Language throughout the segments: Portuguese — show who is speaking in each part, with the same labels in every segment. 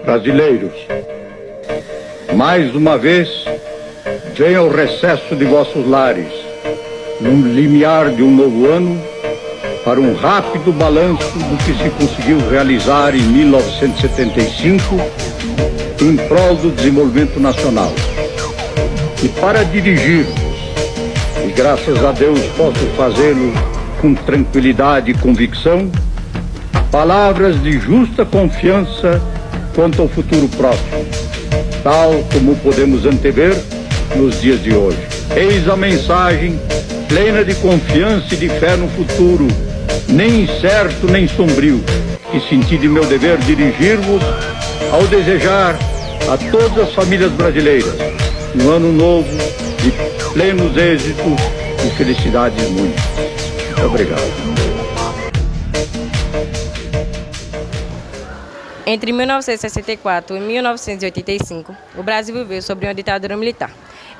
Speaker 1: Brasileiros, mais uma vez, venho ao recesso de vossos lares, num limiar de um novo ano, para um rápido balanço do que se conseguiu realizar em 1975 em prol do desenvolvimento nacional. E para dirigir-vos, e graças a Deus posso fazê-lo com tranquilidade e convicção, palavras de justa confiança quanto ao futuro próximo, tal como podemos antever nos dias de hoje. Eis a mensagem plena de confiança e de fé no futuro, nem incerto nem sombrio, que senti de meu dever dirigir-vos ao desejar a todas as famílias brasileiras um ano novo de plenos êxitos e felicidades muitas. Muito obrigado.
Speaker 2: Entre 1964 e 1985, o Brasil viveu sob uma ditadura militar.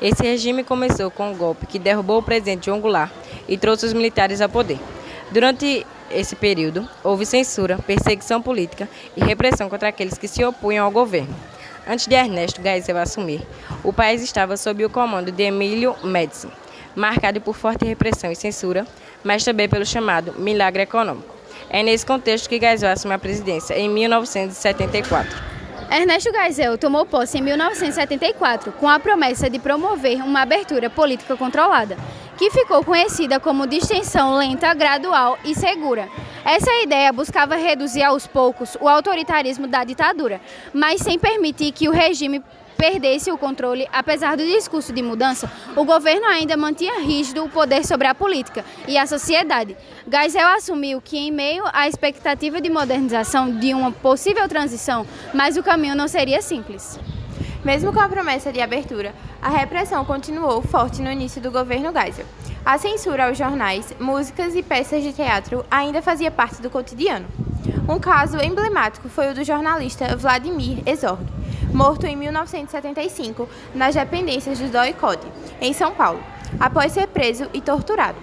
Speaker 2: Esse regime começou com um golpe que derrubou o presidente João Goulart e trouxe os militares ao poder. Durante esse período, houve censura, perseguição política e repressão contra aqueles que se opunham ao governo. Antes de Ernesto Geisel assumir, o país estava sob o comando de Emílio Médici, marcado por forte repressão e censura, mas também pelo chamado milagre econômico. É nesse contexto que Geisel assume a presidência em 1974.
Speaker 3: Ernesto Geisel tomou posse em 1974 com a promessa de promover uma abertura política controlada, que ficou conhecida como distensão lenta, gradual e segura. Essa ideia buscava reduzir aos poucos o autoritarismo da ditadura, mas sem permitir que o regime perdesse o controle. Apesar do discurso de mudança, o governo ainda mantinha rígido o poder sobre a política e a sociedade. Geisel assumiu que, em meio à expectativa de modernização de uma possível transição, mas o caminho não seria simples.
Speaker 4: Mesmo com a promessa de abertura, a repressão continuou forte no início do governo Geisel. A censura aos jornais, músicas e peças de teatro ainda fazia parte do cotidiano. Um caso emblemático foi o do jornalista Vladimir Herzog, morto em 1975 nas dependências do DOI-CODE, em São Paulo, após ser preso e torturado.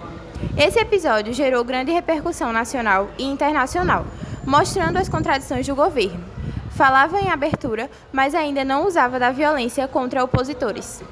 Speaker 4: Esse episódio gerou grande repercussão nacional e internacional, mostrando as contradições do governo. Falava em abertura, mas ainda não usava da violência contra opositores.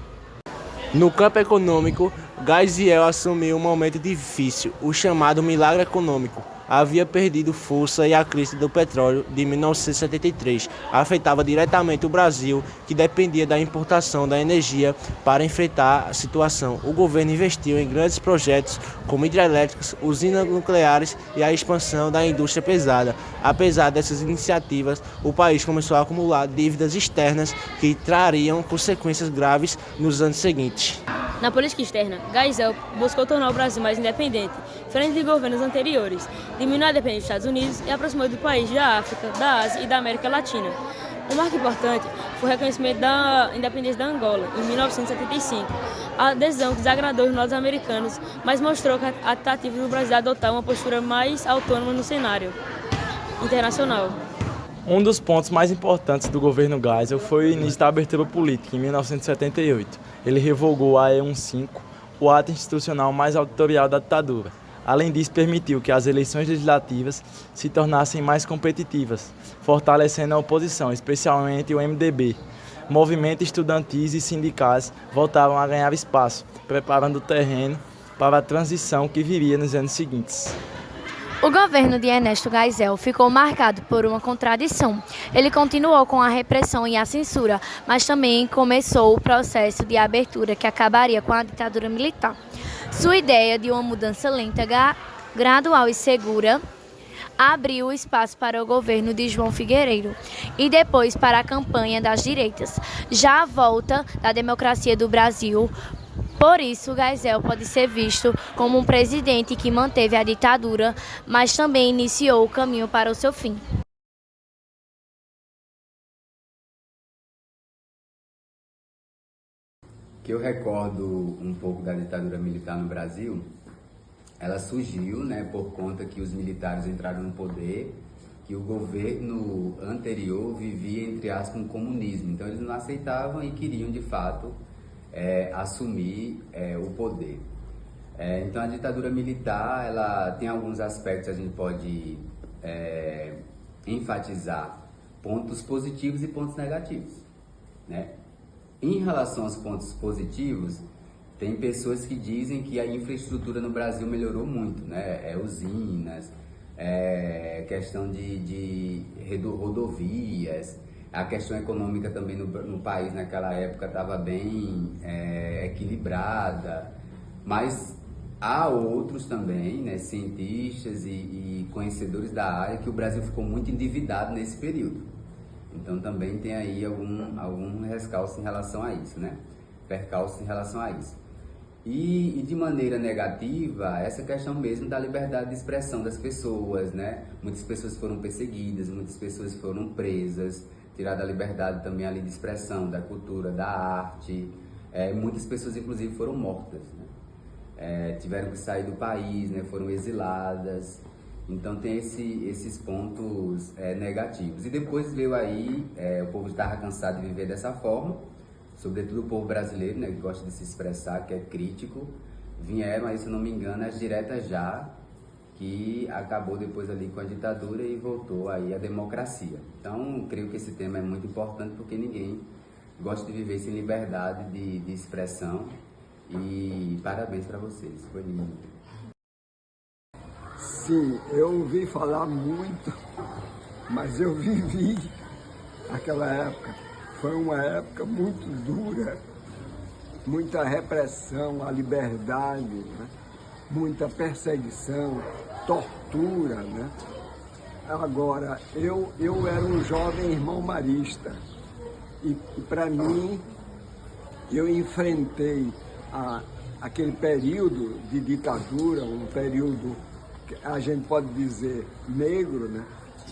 Speaker 5: No campo econômico, Geisel assumiu um momento difícil, o chamado milagre econômico. Havia perdido força e a crise do petróleo de 1973 afetava diretamente o Brasil, que dependia da importação da energia para enfrentar a situação. O governo investiu em grandes projetos como hidrelétricas, usinas nucleares e a expansão da indústria pesada. Apesar dessas iniciativas, o país começou a acumular dívidas externas que trariam consequências graves nos anos seguintes.
Speaker 6: Na política externa, Geisel buscou tornar o Brasil mais independente, frente de governos anteriores, diminuiu a dependência dos Estados Unidos e aproximou do país da África, da Ásia e da América Latina. Um marco importante foi o reconhecimento da independência da Angola, em 1975. A adesão que desagradou os norte-americanos, mas mostrou a tentativa do Brasil de adotar uma postura mais autônoma no cenário internacional.
Speaker 7: Um dos pontos mais importantes do governo Geisel foi o início da abertura política, em 1978. Ele revogou a E15, o ato institucional mais autorial da ditadura. Além disso, permitiu que as eleições legislativas se tornassem mais competitivas, fortalecendo a oposição, especialmente o MDB. Movimentos estudantis e sindicais voltaram a ganhar espaço, preparando o terreno para a transição que viria nos anos seguintes.
Speaker 3: O governo de Ernesto Geisel ficou marcado por uma contradição. Ele continuou com a repressão e a censura, mas também começou o processo de abertura que acabaria com a ditadura militar. Sua ideia de uma mudança lenta, gradual e segura abriu espaço para o governo de João Figueiredo e depois para a campanha das direitas. Já a volta da democracia do Brasil. Por isso, Geisel pode ser visto como um presidente que manteve a ditadura, mas também iniciou o caminho para o seu fim.
Speaker 8: Que eu recordo um pouco da ditadura militar no Brasil, ela surgiu, por conta que os militares entraram no poder, que o governo anterior vivia, entre aspas, um comunismo. Então eles não aceitavam e queriam, de fato, assumir o poder. Então a ditadura militar, ela tem alguns aspectos que a gente pode enfatizar pontos positivos e pontos negativos, né? Em relação aos pontos positivos, tem pessoas que dizem que a infraestrutura no Brasil melhorou muito, né? Usinas, questão de rodovias, a questão econômica também no país naquela época estava bem equilibrada, mas há outros também, né, cientistas e conhecedores da área, que o Brasil ficou muito endividado nesse período. Então também tem aí algum rescalço em relação a isso, né? Percalço em relação a isso. E de maneira negativa, essa questão mesmo da liberdade de expressão das pessoas, né? Muitas pessoas foram perseguidas, muitas pessoas foram presas, tirada a liberdade também ali de expressão, da cultura, da arte. Muitas pessoas inclusive foram mortas, né? Tiveram que sair do país, né? Foram exiladas. Então tem esses pontos negativos. E depois veio aí, o povo estava cansado de viver dessa forma, sobretudo o povo brasileiro, né, que gosta de se expressar, que é crítico. Vieram aí, se não me engano, as diretas já, que acabou depois ali com a ditadura e voltou aí a democracia. Então, creio que esse tema é muito importante porque ninguém gosta de viver sem liberdade de expressão. E parabéns para vocês, foi lindo.
Speaker 9: Sim, eu ouvi falar muito, mas eu vivi aquela época. Foi uma época muito dura, muita repressão à liberdade, né? Muita perseguição, tortura, né? Agora, eu era um jovem irmão marista e para mim, eu enfrentei aquele período de ditadura, um período que a gente pode dizer negro, né?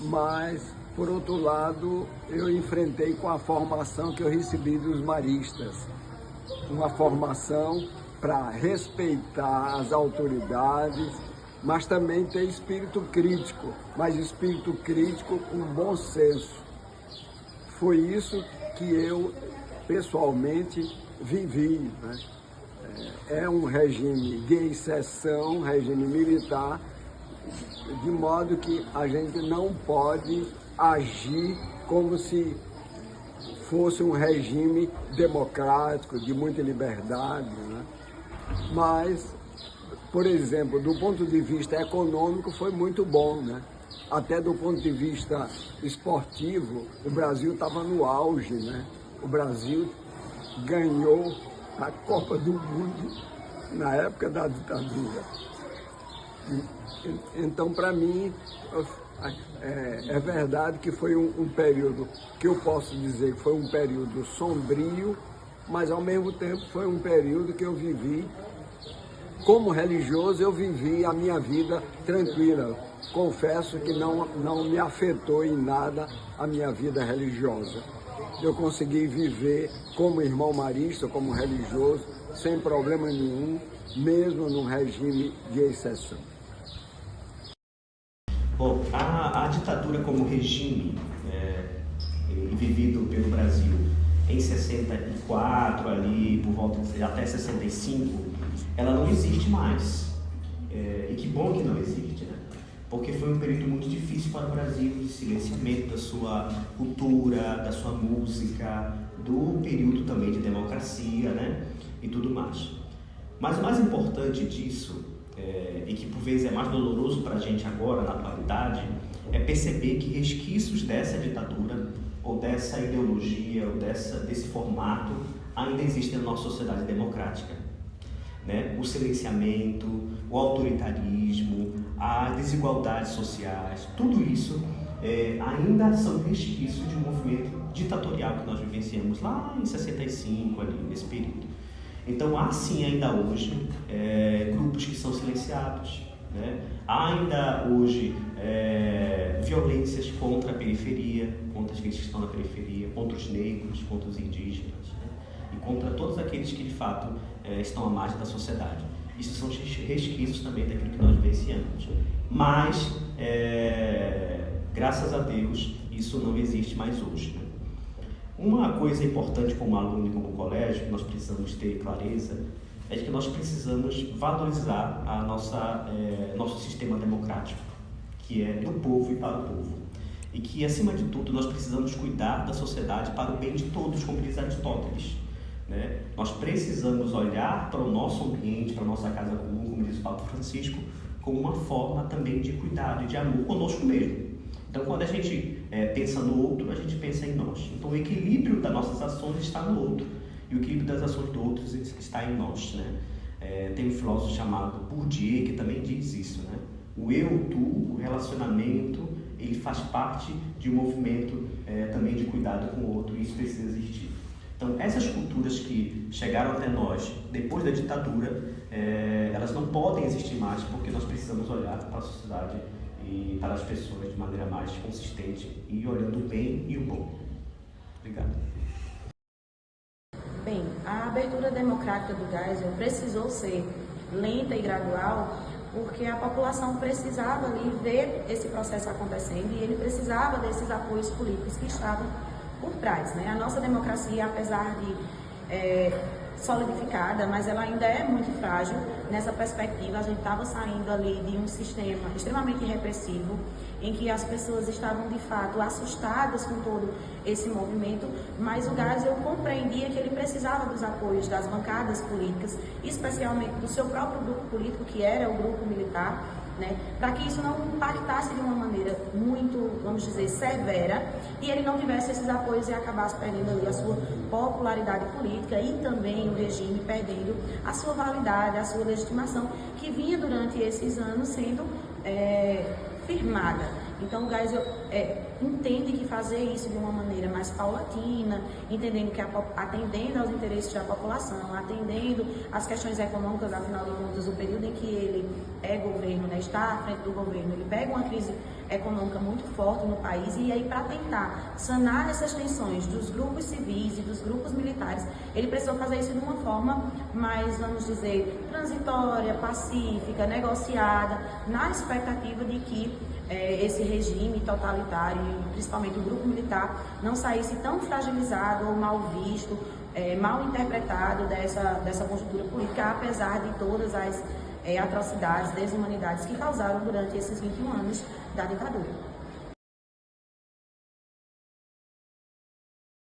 Speaker 9: Mas, por outro lado, eu enfrentei com a formação que eu recebi dos maristas, uma formação para respeitar as autoridades, mas também ter espírito crítico, mas espírito crítico com bom senso. Foi isso que eu, pessoalmente, vivi, né? É um regime de exceção, regime militar, de modo que a gente não pode agir como se fosse um regime democrático, de muita liberdade, né? Mas, por exemplo, do ponto de vista econômico foi muito bom, né? Até do ponto de vista esportivo, o Brasil estava no auge, né? O Brasil ganhou a Copa do Mundo na época da ditadura. Então, para mim, é verdade que foi um período que eu posso dizer que foi um período sombrio, mas ao mesmo tempo foi um período que eu vivi, como religioso, eu vivi a minha vida tranquila. Confesso que não me afetou em nada a minha vida religiosa. Eu consegui viver como irmão marista, como religioso, sem problema nenhum, mesmo num regime de exceção.
Speaker 10: Bom, a ditadura como regime vivido pelo Brasil em 64, ali por volta de até 65, ela não existe mais. E que bom que não existe, né? Porque foi um período muito difícil para o Brasil, de silenciamento da sua cultura, da sua música, do período também de democracia, né? E tudo mais. Mas o mais importante disso, e que por vezes é mais doloroso para a gente agora, na atualidade, é perceber que resquícios dessa ditadura, ou dessa ideologia, ou desse formato, ainda existem na nossa sociedade democrática, né? O silenciamento, o autoritarismo, as desigualdades sociais, tudo isso ainda são resquícios de um movimento ditatorial que nós vivenciamos lá em 65, ali nesse período. Então há sim ainda hoje grupos que são silenciados, né? Há ainda hoje violências contra a periferia, contra aqueles que estão na periferia, contra os negros, contra os indígenas, né? E contra todos aqueles que de fato estão à margem da sociedade. Isso são resquícios também daquilo que nós vivenciamos. Mas, graças a Deus, isso não existe mais hoje, né? Uma coisa importante como aluno e como colégio, que nós precisamos ter clareza, é que nós precisamos valorizar nosso sistema democrático, que é do povo e para o povo. e que, acima de tudo, nós precisamos cuidar da sociedade para o bem de todos, como diz Aristóteles, né? Nós precisamos olhar para o nosso ambiente, para a nossa casa comum, como diz o Papa Francisco, como uma forma também de cuidado e de amor conosco mesmo. Então, quando a gente pensa no outro, a gente pensa em nós. Então, o equilíbrio das nossas ações está no outro, e o equilíbrio das ações do outro está em nós, né? Tem um filósofo chamado Bourdieu que também diz isso, né? O eu, tu, o relacionamento, ele faz parte de um movimento também de cuidado com o outro, e isso precisa existir. Então, essas culturas que chegaram até nós depois da ditadura, elas não podem existir mais, porque nós precisamos olhar para a sociedade e para as pessoas de maneira mais consistente e olhando o bem e o bom. Obrigado.
Speaker 11: Bem, a abertura democrática do Geisel precisou ser lenta e gradual, porque a população precisava ali ver esse processo acontecendo e ele precisava desses apoios políticos que estavam por trás, né? A nossa democracia, apesar de solidificada, mas ela ainda é muito frágil nessa perspectiva. A gente estava saindo ali de um sistema extremamente repressivo, em que as pessoas estavam de fato assustadas com todo esse movimento, mas o Geisel compreendia que ele precisava dos apoios das bancadas políticas, especialmente do seu próprio grupo político, que era o grupo militar, né, para que isso não impactasse de uma maneira muito, vamos dizer, severa, e ele não tivesse esses apoios e acabasse perdendo ali a sua popularidade política e também o regime perdendo a sua validade, a sua legitimação, que vinha durante esses anos sendo firmada. Então o Geisel entende que fazer isso de uma maneira mais paulatina, entendendo que atendendo aos interesses da população, atendendo às questões econômicas, afinal de contas, o período em que ele é governo, né, está à frente do governo, ele pega uma crise econômica muito forte no país, e aí para tentar sanar essas tensões dos grupos civis e dos grupos militares, ele precisou fazer isso de uma forma mais, vamos dizer, transitória, pacífica, negociada, na expectativa de que esse regime totalitário, principalmente o grupo militar, não saísse tão fragilizado ou mal visto, mal interpretado dessa conjuntura política, apesar de todas as atrocidades, desumanidades que causaram durante esses 21 anos da ditadura.